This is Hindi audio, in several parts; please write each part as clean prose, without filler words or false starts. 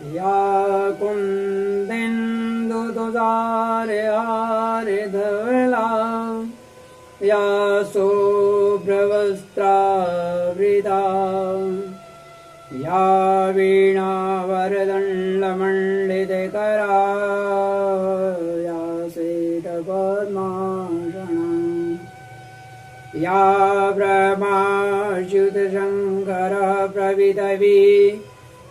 या कुन्देन्दुतुषारहारधवला या शुभ्रवस्त्रावृता या वीणावरदण्डमण्डितकरा या श्वेतपद्मासना या ब्रह्माच्युतशङ्करः प्रभृतिभिः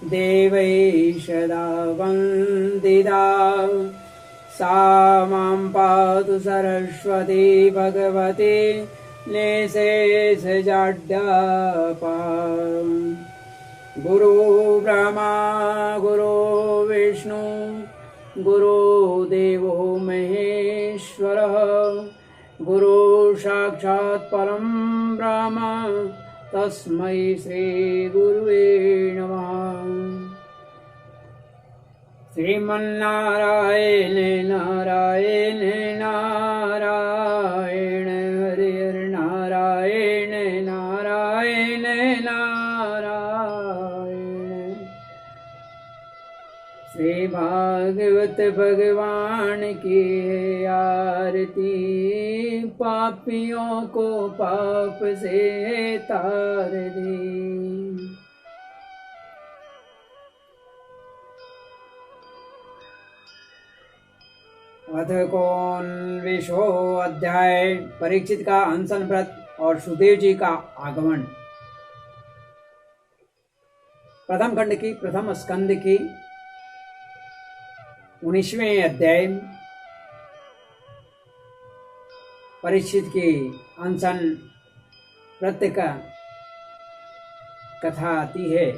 देवैः सदा वन्दिता सा मां पातु सरस्वती भगवती निःशेषजाड्यापहा। गुरु ब्रह्मा गुरु विष्णु गुरुदेवो महेश्वरः गुरु साक्षात् परं ब्रह्म तस्मै श्री गुरुवे नमः। श्रीमन्नारायण नारायण नारायण हरि हरि नारायण नारायण नारायण। श्री भागवत भगवान की आरती पापियों को पाप से तार दे। अथ कौनविंशो अध्याय परीक्षित का अनशन व्रत और सुदेव जी का आगमन। प्रथम खंड की प्रथम स्कंद की 19वें अध्याय परीक्षित की अनशन व्रत का कथा आती है,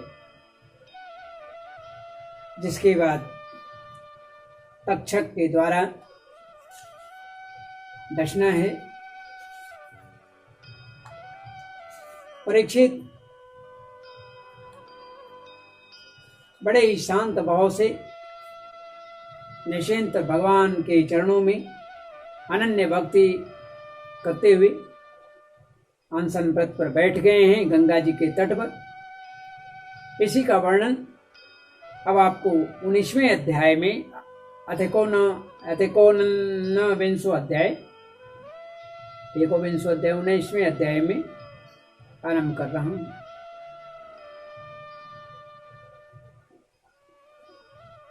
जिसके बाद तक्षक के द्वारा दशना है। परीक्षित बड़े ही शांत भाव से निश्चिंत भगवान के चरणों में अनन्य भक्ति करते हुए अनशन व्रत पर बैठ गए हैं गंगा जी के तट पर। इसी का वर्णन अब आपको 19वें अध्याय में एकोनविंशो अध्याय 19वें अध्याय में आरंभ कर रहा हूं।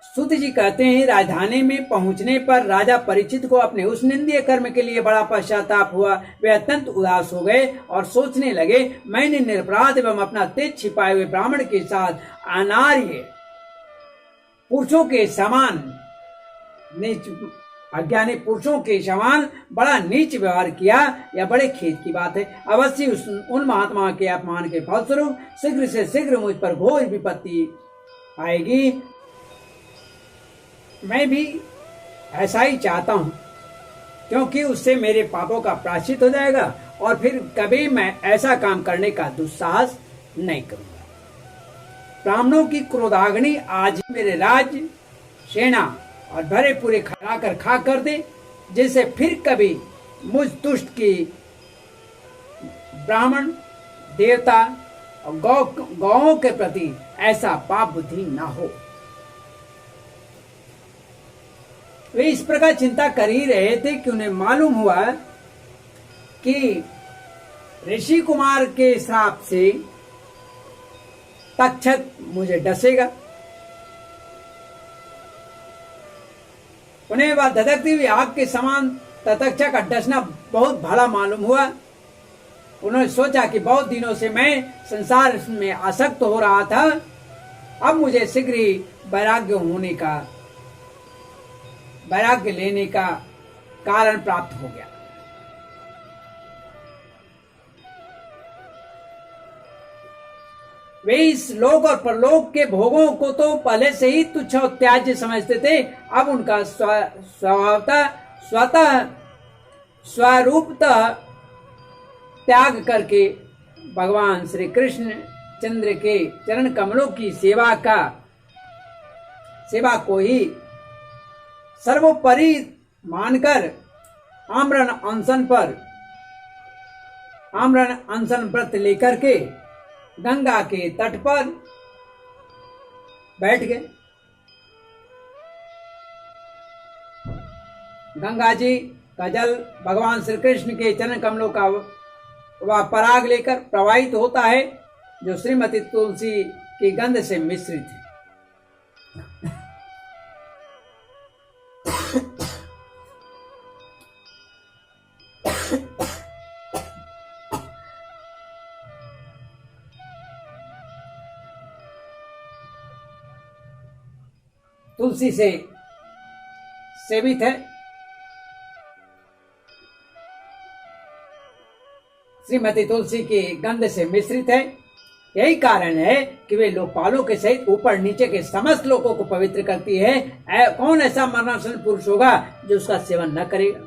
सूत जी कहते हैं, राजधानी में पहुंचने पर राजा परीक्षित को अपने उस निंदनीय कर्म के लिए बड़ा पश्चाताप हुआ। वे अत्यंत उदास हो गए और सोचने लगे, मैंने निरपराध एवं अपना तेज छिपाए हुए ब्राह्मण के साथ अनार्य पुरुषों के समान नीच अज्ञानी पुरुषों के समान बड़ा नीच व्यवहार किया। यह बड़े खेद की बात है। अवश्य उन महात्मा के अपमान के फलस्वरूप शीघ्र से शीघ्र मुझ पर घोर विपत्ति आएगी। मैं भी ऐसा ही चाहता हूं, क्योंकि उससे मेरे पापों का प्रायश्चित हो जाएगा और फिर कभी मैं ऐसा काम करने का दुस्साहस नहीं करूंगा। ब्राह्मणों की क्रोधाग्नि आज मेरे राज्य सेना और भरे पूरे खड़ा कर खा कर दे, जिससे फिर कभी मुझ दुष्ट की ब्राह्मण देवता और गौओं के प्रति ऐसा पाप बुद्धि ना हो। वे इस प्रकार चिंता कर ही रहे थे कि उन्हें मालूम हुआ कि ऋषि कुमार के श्राप से तक्षक मुझे डसेगा। उन्हें वह धधकती हुई आग के समान तक्षक का डसना बहुत भला मालूम हुआ। उन्होंने सोचा कि बहुत दिनों से मैं संसार में आसक्त हो रहा था, अब मुझे शीघ्र ही वैराग्य लेने का कारण प्राप्त हो गया। वे इस लोक और परलोक के भोगों को तो पहले से ही तुच्छ और त्याज्य समझते थे। अब उनका स्वरूपतः त्याग करके भगवान श्री कृष्ण चंद्र के चरण कमलों की सेवा को ही सर्वोपरि मानकर आमरण अनशन व्रत लेकर के गंगा के तट पर बैठ गए। गंगा जी का जल भगवान श्री कृष्ण के चरण कमलों का वह पराग लेकर प्रवाहित होता है, जो श्रीमती तुलसी की गंध से मिश्रित है। तुलसी से सेवित है। श्रीमती तुलसी की गंध से मिश्रित है। यही कारण है कि वे लोकपालों के सहित ऊपर नीचे के समस्त लोगों को पवित्र करती है। कौन ऐसा मरणासन पुरुष होगा जो उसका सेवन न करेगा।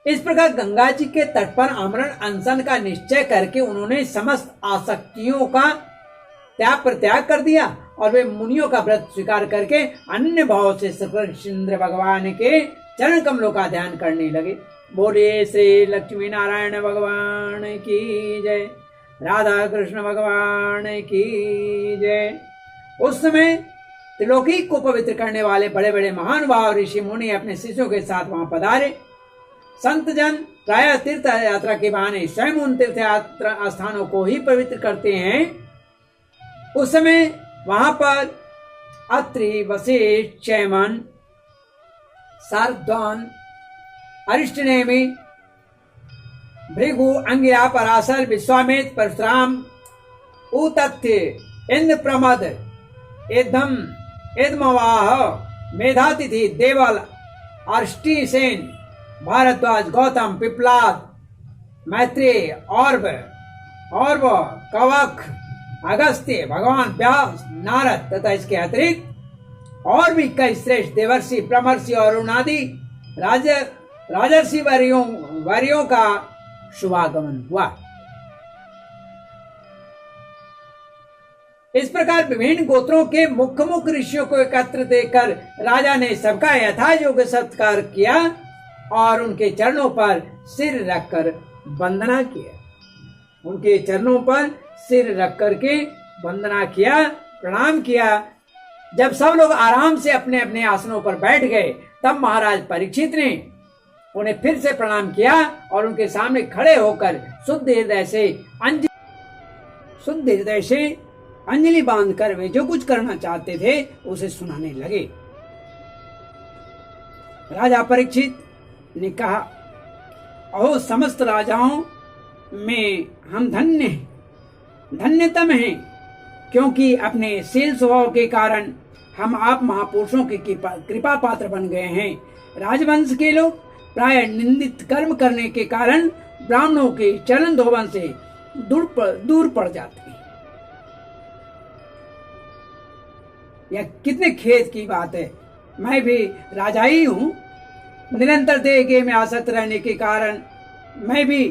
इस प्रकार गंगा जी के तट पर आमरण अनशन का निश्चय करके उन्होंने समस्त आसक्तियों का त्याग प्रत्याग कर दिया और वे मुनियों का व्रत स्वीकार करके अन्य भाव से श्रीकृष्ण भगवान के चरण कमलों का ध्यान करने लगे। बोले श्री लक्ष्मी नारायण भगवान की जय, राधा कृष्ण भगवान की जय। उस समय त्रिलोकी को पवित्र करने वाले बड़े बड़े महानुभाव ऋषि मुनि अपने शिष्यों के साथ वहां पधारे। संत जन प्राय तीर्थ यात्रा के बहाने स्वयं उन तीर्थ यात्रा स्थानों को ही पवित्र करते हैं। उस समय वहां पर अत्रि, वशिष्ठ, चैमन, शार्दूल, अरिष्टनेमि, भृगु, अंगिरा, पराशर, विश्वामित्र, परशुराम, उतथ्य, इंद्रप्रमद, एदम, एदमवाह, मेधातिथि, देवल, अर्ष्टिसेन, भारद्वाज, गौतम, पिप्लाद, मैत्रेय, और्व, कवक, अगस्त्य, भगवान व्यास, नारद तथा इसके अतिरिक्त और भी कई श्रेष्ठ देवर्षि, ब्रह्मर्षि और उनादि राजर्षि वर्यों का शुभागमन हुआ। इस प्रकार विभिन्न गोत्रों के मुख्य ऋषियों को एकत्र देखकर राजा ने सबका यथायोग्य सत्कार किया और उनके चरणों पर सिर रखकर वंदना किया। उनके चरणों पर सिर रख करके वंदना किया, प्रणाम किया। जब सब लोग आराम से अपने अपने आसनों पर बैठ गए तब महाराज परीक्षित ने उन्हें फिर से प्रणाम किया और उनके सामने खड़े होकर शुद्ध हृदय से अंजलि बांधकर वे जो कुछ करना चाहते थे उसे सुनाने लगे। राजा परीक्षित ने कहा, अहो समस्त राजाओं में हम धन्यतम हैं, क्योंकि अपने शील स्वभाव के कारण हम आप महापुरुषों की कृपा पात्र बन गए हैं। राजवंश के लोग प्राय निंदित कर्म करने के कारण ब्राह्मणों के चरण धोवन से दूर पड़ जाते हैं। यह कितने खेद की बात है। मैं भी राजा ही हूं। निरंतर देह में आसक्त रहने के कारण मैं भी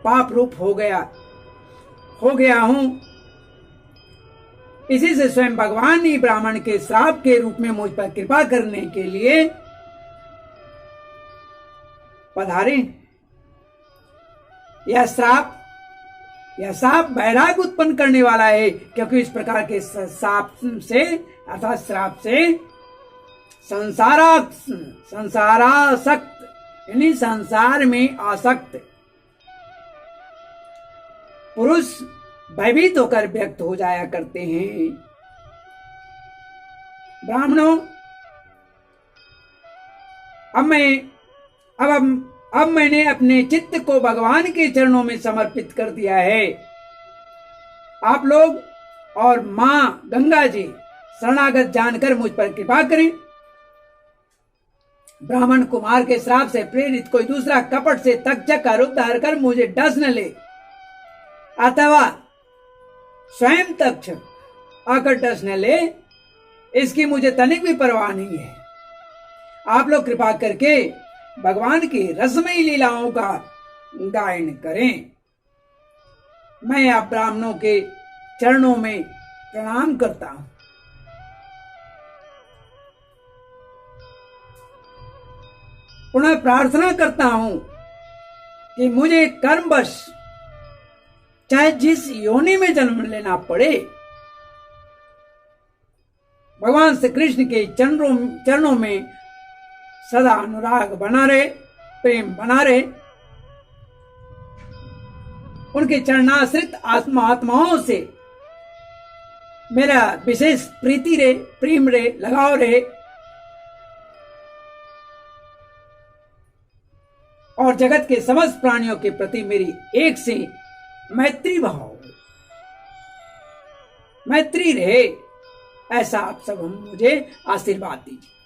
पाप रूप हो गया हूं। इसी से स्वयं भगवान ही ब्राह्मण के श्राप के रूप में मुझ पर कृपा करने के लिए पधारे। यह श्राप वैराग्य उत्पन्न करने वाला है, क्योंकि इस प्रकार के श्राप से अर्थात श्राप से संसारासक्त यानी संसार में आसक्त पुरुष भयभीत होकर व्यक्त हो जाया करते हैं। ब्राह्मणों, अब मैंने अपने चित्त को भगवान के चरणों में समर्पित कर दिया है। आप लोग और मां गंगा जी शरणागत जानकर मुझ पर कृपा करें। ब्राह्मण कुमार के श्राप से प्रेरित कोई दूसरा कपट से तक्षक का रूप धार कर मुझे डस न ले, अथवा स्वयं तक्षक आकर डस न ले, इसकी मुझे तनिक भी परवाह नहीं है। आप लोग कृपा करके भगवान की रसमयी लीलाओं का गायन करें। मैं आप ब्राह्मणों के चरणों में प्रणाम करता हूं। पुनः प्रार्थना करता हूं कि मुझे कर्मवश चाहे जिस योनि में जन्म लेना पड़े, भगवान श्री कृष्ण के चरणों में सदा अनुराग बना रहे, प्रेम बना रहे। उनके चरणाश्रित आत्माओं से मेरा विशेष प्रीति रहे, प्रेम रहे, लगाव रहे। और जगत के समस्त प्राणियों के प्रति मेरी एक से मैत्री भाव, मैत्री रहे, ऐसा आप सब हम मुझे आशीर्वाद दीजिए।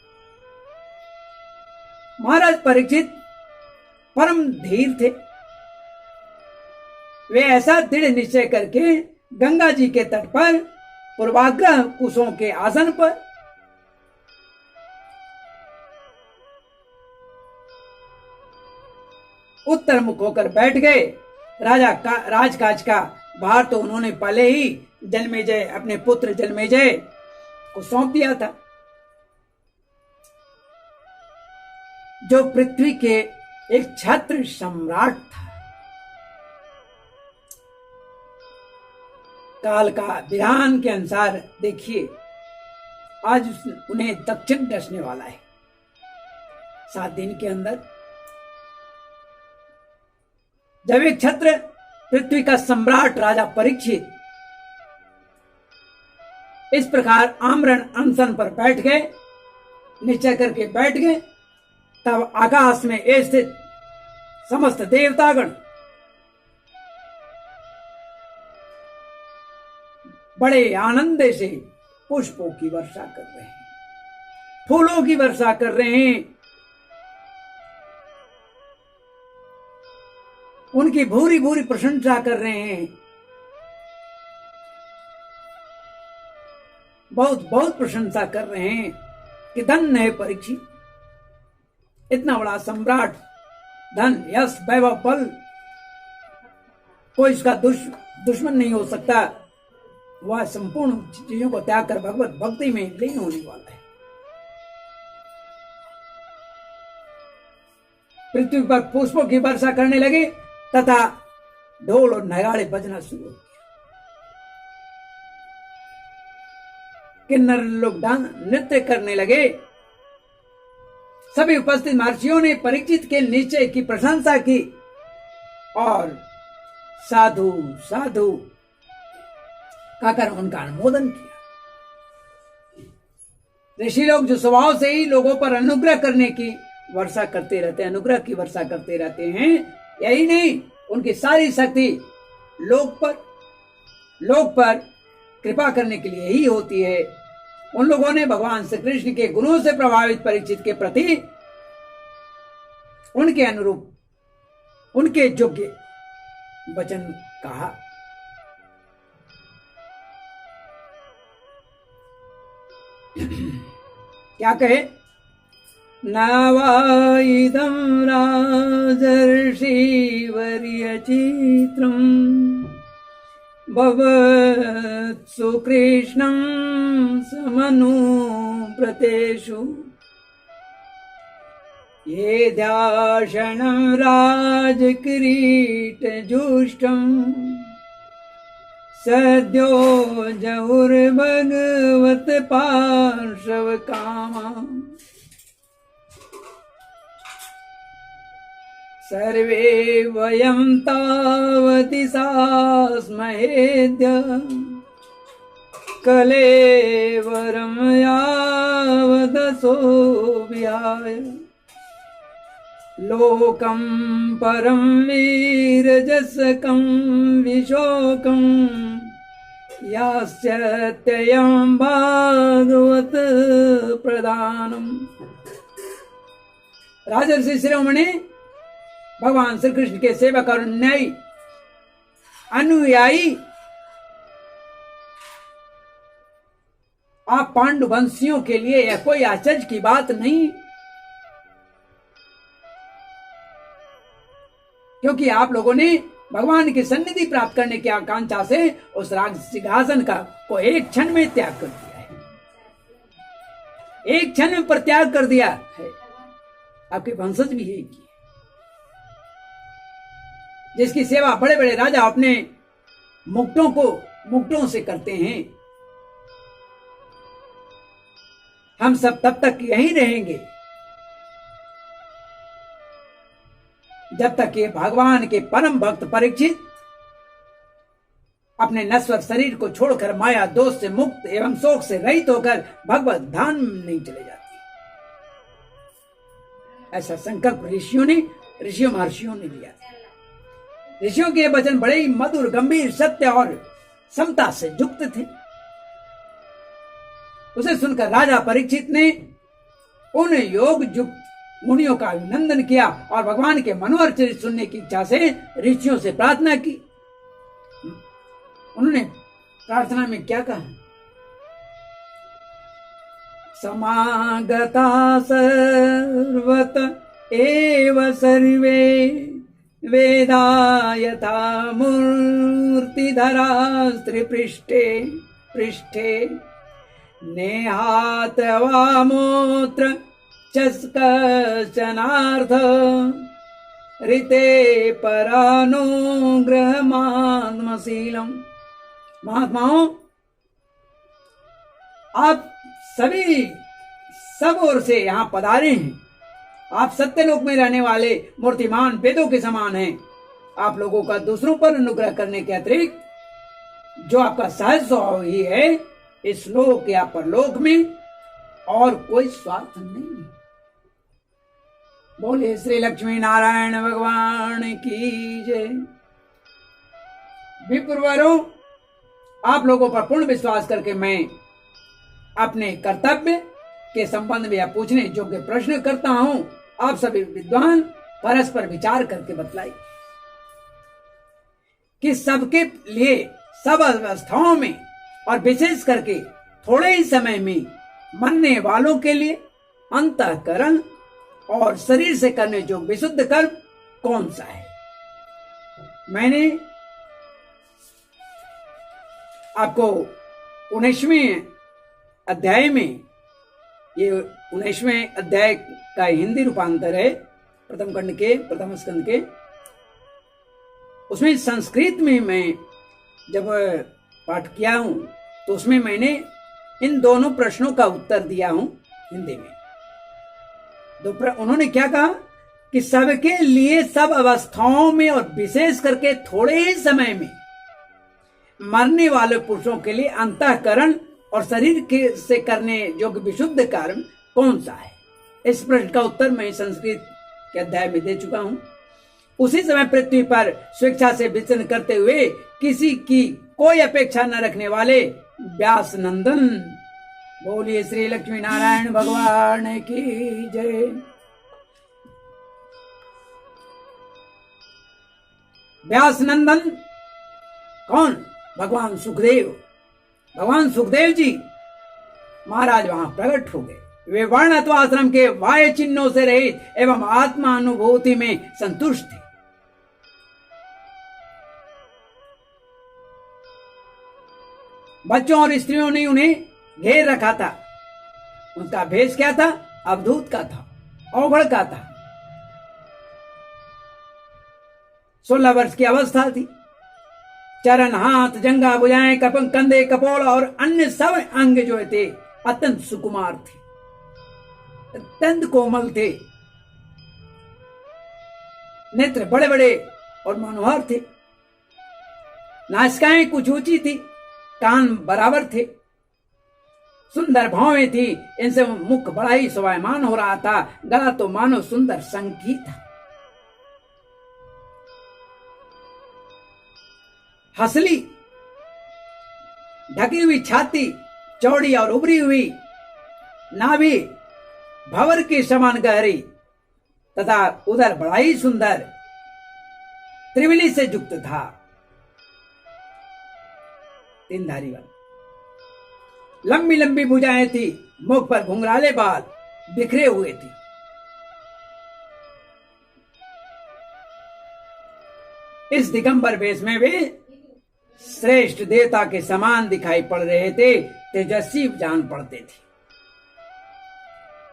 महाराज परीक्षित परम धीर थे। वे ऐसा दृढ़ निश्चय करके गंगा जी के तट पर पूर्वाग्रह कुशों के आसन पर उत्तर मुख होकर बैठ गए। राजकाज का भार तो उन्होंने पहले ही जन्मेजय, अपने पुत्र जन्मेजय को सौंप दिया था, जो पृथ्वी के एक छत्र सम्राट था। काल का विधान के अनुसार देखिए, आज उन्हें दक्षिण डसने वाला है। 7 दिन के अंदर जब एक छत्र, पृथ्वी का सम्राट राजा परीक्षित इस प्रकार आमरण अनशन पर बैठ गए, निश्चय करके बैठ गए, तब आकाश में स्थित समस्त देवतागण बड़े आनंद से पुष्पों की वर्षा कर रहे हैं, फूलों की वर्षा कर रहे हैं। उनकी भूरी भूरी प्रशंसा कर रहे हैं, बहुत बहुत प्रशंसा कर रहे हैं कि धन्य है परीक्षित, इतना बड़ा सम्राट, धन यश वैभव बल, कोई इसका दुश्मन नहीं हो सकता। वह संपूर्ण चीजों को त्याग कर भगवत भक्ति में लीन होने वाला है। पृथ्वी पर पुष्पों की वर्षा करने लगे तथा ढोल और नगाड़े बजना शुरू हो गए। किन्नर लोग नृत्य करने लगे। सभी उपस्थित महर्षियों ने परीक्षित के निश्चय की प्रशंसा की और साधु साधु कहकर उनका अनुमोदन किया। ऋषि लोग जो स्वभाव से ही लोगों पर अनुग्रह करने की वर्षा करते रहते हैं, अनुग्रह की वर्षा करते रहते हैं, यही नहीं, उनकी सारी शक्ति लोक पर कृपा करने के लिए ही होती है। उन लोगों ने भगवान श्री कृष्ण के गुणों से प्रभावित परीक्षित के प्रति उनके अनुरूप, उनके योग्य वचन कहा। क्या कहे? नवाइदं राजर्षिवर्यचित्रम् भवत्सु कृष्णं समनुव्रतेषु ये ध्याशनं राजकिरीटजुष्टम् सद्यो जहुर्भगवत पार्श्व कामा सर्वे वयं तावति सास्महेद्य कलेवरं यावदसो विहाय लोकं परं वीरजसकं विशोकं यास्यत्ययं भागवत प्रदानम्। राजर्षि शिरोमणि भगवान श्री कृष्ण के सेवक और अनुयायी आप पांडुवंशियों के लिए यह कोई आश्चर्य की बात नहीं, क्योंकि आप लोगों ने भगवान की सन्निधि प्राप्त करने की आकांक्षा से उस राज सिंहासन का को एक क्षण में त्याग कर दिया है, एक क्षण में परित्याग कर दिया है। आपके वंशज भी यही किए, जिसकी सेवा बड़े बड़े राजा अपने मुकुटों से करते हैं। हम सब तब तक यहीं रहेंगे जब तक ये भगवान के परम भक्त परीक्षित अपने नश्वर शरीर को छोड़कर माया दोष से मुक्त एवं शोक से रहित होकर भगवत धाम नहीं चले जाते। ऐसा संकल्प ऋषियों महर्षियों ने लिया। ऋषियों के वचन बड़े ही मधुर, गंभीर, सत्य और समता से युक्त थे। उसे सुनकर राजा परीक्षित ने उन योग युक्त मुनियों का अभिनंदन किया और भगवान के मनोहर चरित्र सुनने की इच्छा से ऋषियों से प्रार्थना की। उन्होंने प्रार्थना में क्या कहा? समागता सर्वत एव सर्वे वेदा यथा मूर्तिधरास्त्रिपृष्ठे पृष्ठे नेहात वामोत्र चस्कचनार्थ ऋते परानुग्रहमात्मशीलम। महात्माओं, आप सभी सब ओर से यहाँ पधारे हैं। आप सत्यलोक में रहने वाले मूर्तिमान वेदों के समान हैं। आप लोगों का दूसरों पर अनुग्रह करने के अतिरिक्त जो आपका सहज स्वभाव ही है, इस लोक या परलोक में और कोई स्वार्थ नहीं। बोले श्री लक्ष्मी नारायण भगवान की जय। विप्रवरों, आप लोगों पर पूर्ण विश्वास करके मैं अपने कर्तव्य के संबंध में यह पूछने योग्य प्रश्न करता हूं। आप सभी विद्वान परस्पर विचार करके बतलाइए कि सबके लिए सब अवस्थाओं में और विशेष करके थोड़े ही समय में मरने वालों के लिए अंतःकरण और शरीर से करने जो विशुद्ध कर्म कौन सा है? मैंने आपको 19वें अध्याय में, ये 19वें अध्याय का हिंदी रूपांतर है प्रथम खंड के प्रथम स्कंद के, उसमें संस्कृत में मैं जब पाठ किया हूं तो उसमें मैंने इन दोनों प्रश्नों का उत्तर दिया हूं हिंदी में। उन्होंने क्या कहा कि सबके लिए सब अवस्थाओं में और विशेष करके थोड़े ही समय में मरने वाले पुरुषों के लिए अंतःकरण और शरीर के से करने योग्य विशुद्ध कर्म कौन सा है? इस प्रश्न का उत्तर मैं संस्कृत के अध्याय में दे चुका हूं। उसी समय पृथ्वी पर स्वेच्छा से विचरण करते हुए किसी की कोई अपेक्षा न रखने वाले व्यास नंदन, बोलिए श्री लक्ष्मी नारायण भगवान की जय। व्यास नंदन कौन? भगवान सुखदेव। भगवान सुखदेव जी महाराज वहां प्रकट हो गए। वे वर्ण अथवा आश्रम के बाह्य चिन्हों से रहित एवं आत्मा अनुभूति में संतुष्ट थे। बच्चों और स्त्रियों ने उन्हें घेर रखा था। उनका भेष क्या था? अवधूत का था, अवघड़ का था। 16 वर्ष की अवस्था थी। चरण, हाथ, जंगा, भुजाएं, कपंग, कंधे, कपोल और अन्य सब अंग जो थे अत्यंत सुकुमार थे, अत्यंत कोमल थे। नेत्र बड़े बड़े और मनोहर थे। नासिकाएं कुछ ऊंची थी, कान बराबर थे, सुंदर भावें थी। इनसे मुख बड़ा ही शोभायमान हो रहा था। गला तो मानो सुंदर शंखी था। हंसली, ढकी हुई छाती, चौड़ी और उभरी हुई नाभि भंवर के समान गहरी तथा उधर बड़ा ही सुंदर त्रिवेणी से युक्त था। 3 धारी वाला। लंबी लंबी भुजाएं थी। मुख पर घुंघराले बाल बिखरे हुए थे। इस दिगंबर वेश में वे श्रेष्ठ देवता के समान दिखाई पड़ रहे थे। तेजस्वी जान पड़ते थे।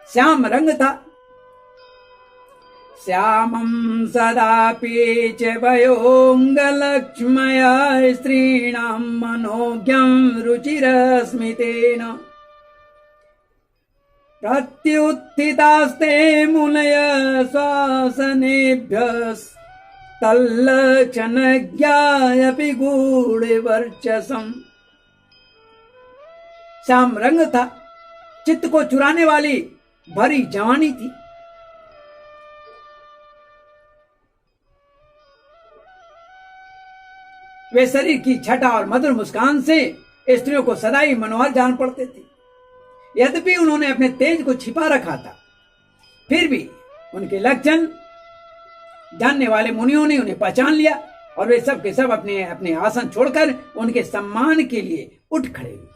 श्याम रंग था। श्यामं सदापि च वयोंगलक्ष्मया स्त्रीणां मनोज्ञं रुचिरस्मितेन। प्रत्युत्थितास्ते मुनय श्वासनेभ्यस्तल्लक्षणज्ञायपि गूढ़वर्चसम्। श्याम रंग था, चित्त को चुराने वाली भरी जवानी थी। वे शरीर की छटा और मधुर मुस्कान से स्त्रियों को सदा ही मनोहर जान पड़ते थे। यद्यपि उन्होंने अपने तेज को छिपा रखा था, फिर भी उनके लक्षण जानने वाले मुनियों ने उन्हें पहचान लिया और वे सब के सब अपने अपने आसन छोड़कर उनके सम्मान के लिए उठ खड़े हुए।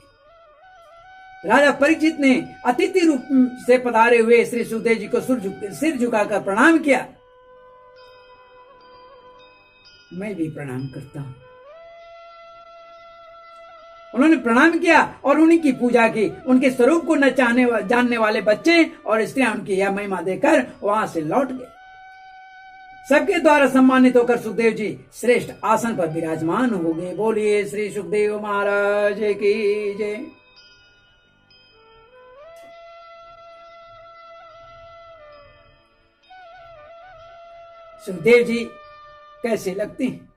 राजा परीक्षित ने अतिथि रूप से पधारे हुए श्री सुखदेव जी को सिर झुकाकर प्रणाम किया। मैं भी प्रणाम करता हूं। उन्होंने प्रणाम किया और उन्हीं की पूजा की। उनके स्वरूप को न जानने वाले बच्चे और स्त्रियां उनकी यह महिमा देकर वहां से लौट गए। सबके द्वारा सम्मानित होकर सुखदेव जी श्रेष्ठ आसन पर विराजमान हो गए। बोलिए श्री सुखदेव महाराज की जय। सुखदेव जी कैसे लगते हैं?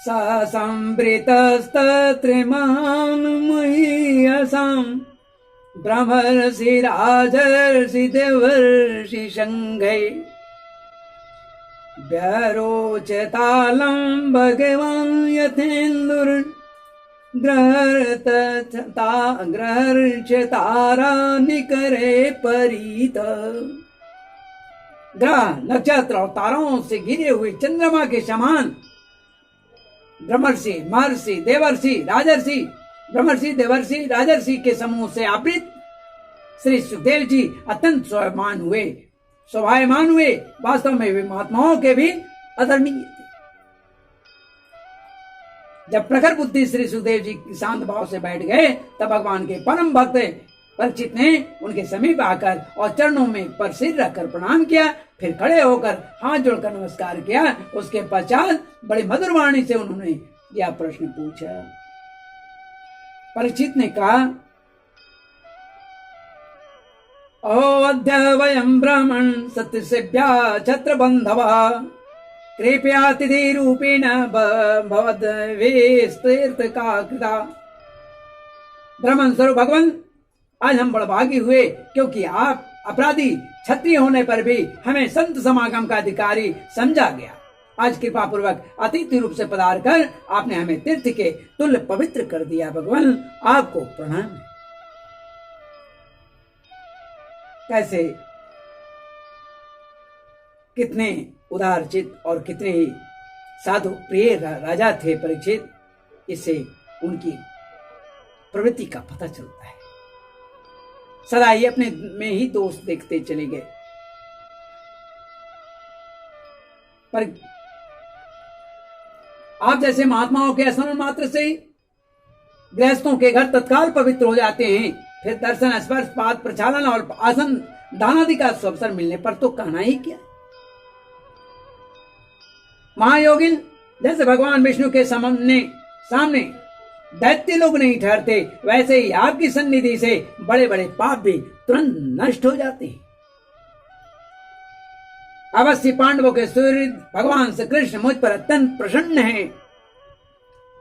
संवृतस्तत्रिमान् महीयसां ब्रह्मर्षि राजर्षि देवर्षि संघै व्यरोचतालं भगवान् यथेन्दुर् ग्रहर्च तारा निकरे परीत। ग्रह नक्षत्र और ताराओं से घिरे हुए चंद्रमा के समान ब्रह्मर्षि महर्षि देवर्षि राजर्षि ब्रह्मर्षि देवर्षि राजर्षि के समूह से आवृत श्री सुखदेव जी अत्यंत स्वभायमान हुए। वास्तव में वे महात्माओं के भी आदरणीय थे। जब प्रखर बुद्धि श्री सुखदेव जी शांत भाव से बैठ गए तब भगवान के परम भक्त परीक्षित ने उनके समीप आकर और चरणों में पर सिर रखकर प्रणाम किया। फिर खड़े होकर हाथ जोड़कर नमस्कार किया। उसके पश्चात बड़ी मधुर वाणी से उन्होंने यह प्रश्न पूछा। परीक्षित ने कहा, अद्य वयं ब्राह्मण सत्य सेव्या छत्र बंधवा कृपया तिथि रूपेण भवद्वेस्तीर्थ का कृता। ब्राह्मण स्वरूप भगवान, आज हम बड़भागी हुए क्योंकि आप अपराधी क्षत्रिय होने पर भी हमें संत समागम का अधिकारी समझा गया। आज कृपा पूर्वक अतिथि रूप से पधार कर आपने हमें तीर्थ के तुल्य पवित्र कर दिया। भगवान आपको प्रणाम। कैसे कितने उदारचित और कितने ही साधु प्रिय राजा थे परीक्षित, इससे उनकी प्रवृत्ति का पता चलता है। सदा ही अपने में ही दोष देखते चले गए। पर आप जैसे महात्माओं के स्मरण मात्र से गृहस्थों के घर तत्काल पवित्र हो जाते हैं। फिर दर्शन स्पर्श पाद प्रचालन और आसन दानादि का अवसर मिलने पर तो कहना ही क्या। महायोगिन जैसे भगवान विष्णु के सामने दैत्य लोग नहीं ठहरते, वैसे ही आपकी सन्निधि से बड़े बड़े पाप भी तुरंत नष्ट हो जाते हैं। अवश्य पांडवों के सूर्य भगवान श्री कृष्ण मुझ पर अत्यंत प्रसन्न हैं।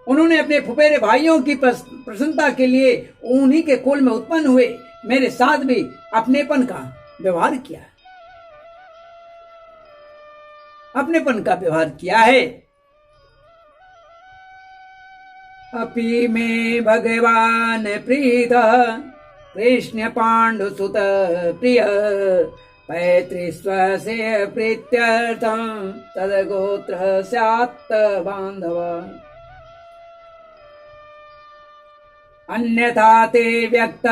उन्होंने अपने फुफेरे भाइयों की प्रसन्नता के लिए उन्हीं के कुल में उत्पन्न हुए मेरे साथ भी अपनेपन का व्यवहार किया है। अपि मे भगवान प्रीत कृष्ण पांडु सुत प्रिय पैतृस्वस्य प्रीत्यर्थं तदगोत्र स्यात् बांधव। अन्यथा ते व्यक्त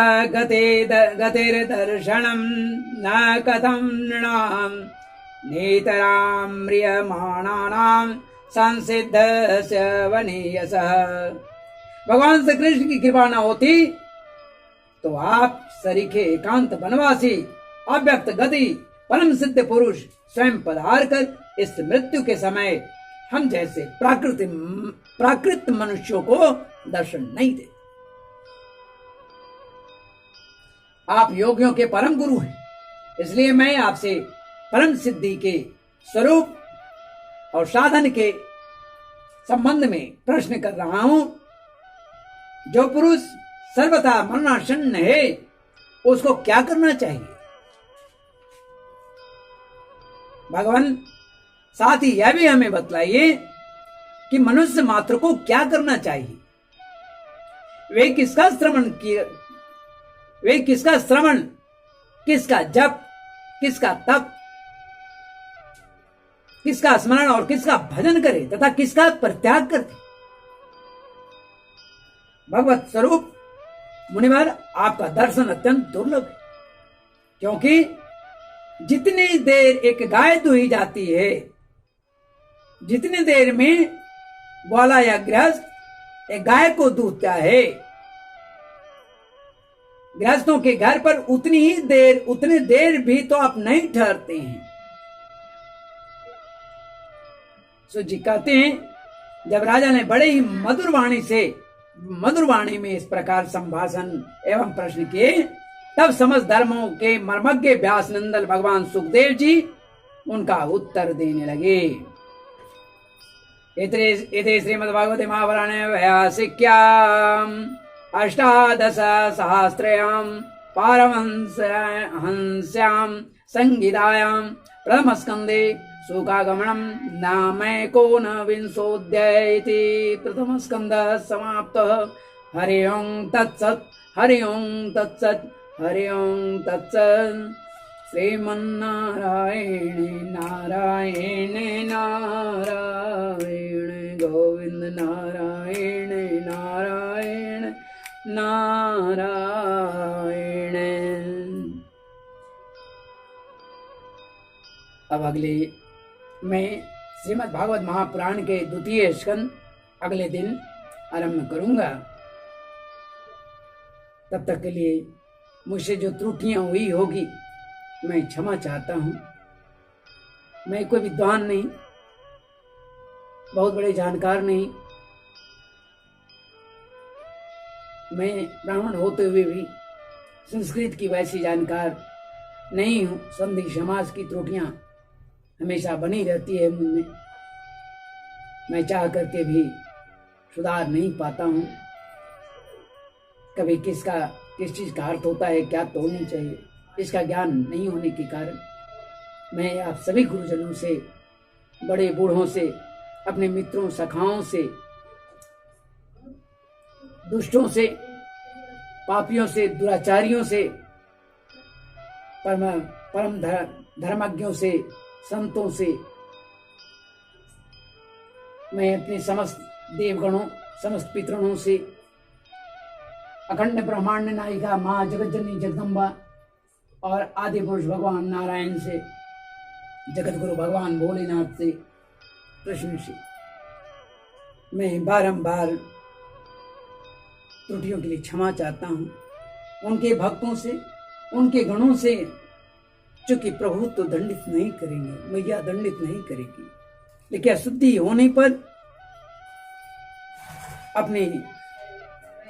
गतिर्दर्शनं न कथं नृणां नेतरां म्रियमाणानां संसिद्धस्य वनीयसः। भगवान श्री कृष्ण की कृपा न होती तो आप सरीखे एकांत वनवासी अव्यक्त गति परम सिद्ध पुरुष स्वयं पधार कर इस मृत्यु के समय हम जैसे प्राकृत मनुष्यों को दर्शन नहीं देते। आप योगियों के परम गुरु हैं, इसलिए मैं आपसे परम सिद्धि के स्वरूप और साधन के संबंध में प्रश्न कर रहा हूं। जो पुरुष सर्वथा मरणासन्न है उसको क्या करना चाहिए? भगवान साथ ही यह भी हमें बतलाइए कि मनुष्य मात्र को क्या करना चाहिए। वे किसका श्रवण, किसका जप, किसका तप, किसका स्मरण और किसका भजन करे तथा किसका परित्याग करे। भगवत स्वरूप मुनिवर आपका दर्शन अत्यंत दुर्लभ है, क्योंकि जितनी देर एक गाय दुही जाती है, जितनी देर में ग्वाला या गृहस्थ एक गाय को दूहता है, गृहस्थों के घर पर उतनी देर भी तो आप नहीं ठहरते हैं। सो जी कहते हैं, जब राजा ने बड़े ही मधुर वाणी में इस प्रकार संभाषण एवं प्रश्न किए, तब समस्त धर्मों के मर्मज्ञ व्यास नंदन भगवान सुखदेव जी उनका उत्तर देने लगे। इति श्रीमद्भागवते महापुराणे व्यासिक्याम् अष्टादश सहस्रयां पारमहंस्यां संगीतायां प्रथम स्कंदे शोकागमनम नामैकोनविंशोऽध्याय इति प्रथम स्कंदः समाप्तः। हरि ओं तत्सत्, हरि ओं तत्सत्, हरि ओं तत्सत्। श्रीमन्नारायण नारायण नारायण गोविंद नारायण नारायण नारायण। अब अगले मैं श्रीमद् भागवत महापुराण के द्वितीय स्कंद अगले दिन आरंभ करूंगा। तब तक के लिए मुझसे जो त्रुटियां हुई होगी मैं क्षमा चाहता हूं। मैं कोई विद्वान नहीं, बहुत बड़े जानकार नहीं, मैं ब्राह्मण होते हुए भी संस्कृत की वैसी जानकार नहीं हूं। संधि समाज की त्रुटियां हमेशा बनी रहती है मुझ में, मैं चाह करके भी सुधार नहीं पाता हूं। कभी किस चीज का अर्थ होता है, क्या तोड़नी चाहिए, इसका ज्ञान नहीं होने के कारण मैं आप सभी गुरुजनों से, बड़े बूढ़ों से, अपने मित्रों सखाओं से, दुष्टों से, पापियों से, दुराचारियों से, परम धर्मज्ञों से, संतों से, मैं अपने समस्त देवगणों, समस्त पितृणों से, अखंड ब्रह्मांड नायिका माँ जगत जननी जगदम्बा और आदि पुरुष भगवान नारायण से, जगत गुरु भगवान भोलेनाथ से, कृष्ण से मैं बारंबार त्रुटियों के लिए क्षमा चाहता हूं। उनके भक्तों से, उनके गणों से, चूंकि प्रभु तो दंडित नहीं करेंगे, मैया दंडित नहीं करेगी, लेकिन अशुद्धि होने पर अपनी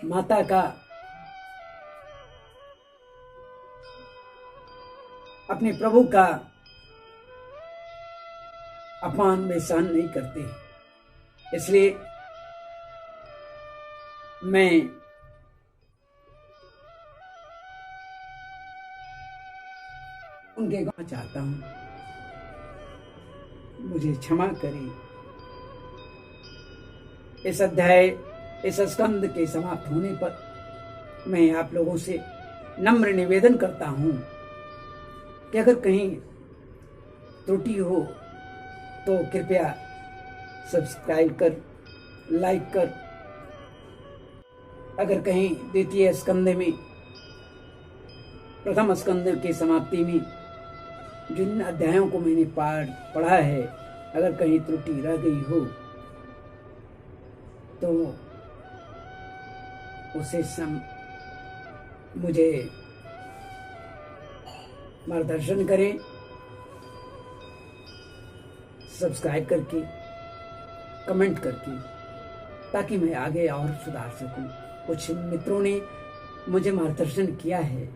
माता का, अपने प्रभु का अपमान में सहन नहीं करते, इसलिए मैं उनके गाँव चाहता हूं, मुझे क्षमा करें। इस अध्याय, इस स्कंद के समाप्त होने पर मैं आप लोगों से नम्र निवेदन करता हूं कि अगर कहीं त्रुटि हो तो कृपया सब्सक्राइब कर, लाइक कर। अगर कहीं द्वितीय स्कंद में, प्रथम स्कंद की समाप्ति में जिन अध्यायों को मैंने पढ़ा है, अगर कहीं त्रुटि रह गई हो तो उसे मुझे मार्गदर्शन करें, सब्सक्राइब करके, कमेंट करके, ताकि मैं आगे और सुधार सकूं। कुछ मित्रों ने मुझे मार्गदर्शन किया है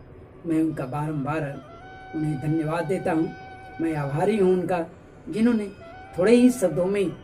मैं उनका बारंबार उन्हें धन्यवाद देता हूँ। मैं आभारी हूँ उनका, जिन्होंने थोड़े ही शब्दों में